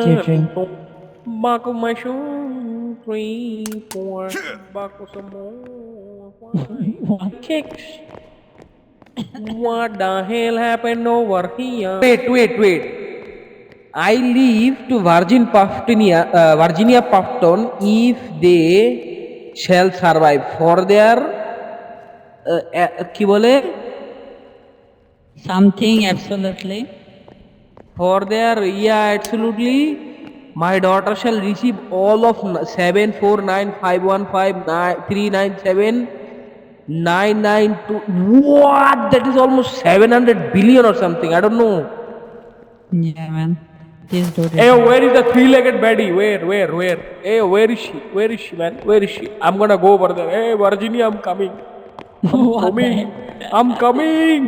your drink. Buckle my shoe, 3, 4, buckle some more, 5, 6. What the hell happened over here? Wait. I leave to Virginia Puffton if they shall survive for their কি বলে Something absolutely. for their absolutely my daughter shall receive all of 7495159397992. What? That is almost 700 billion or something. I don't know. Yeah, man. Please do Hey, this. where is the three-legged baddie? Where? Hey, where is she? Where is she, man? Where is she? I'm gonna go over there. Hey, Virginia, I'm coming. What the Coming. heck? I'm coming.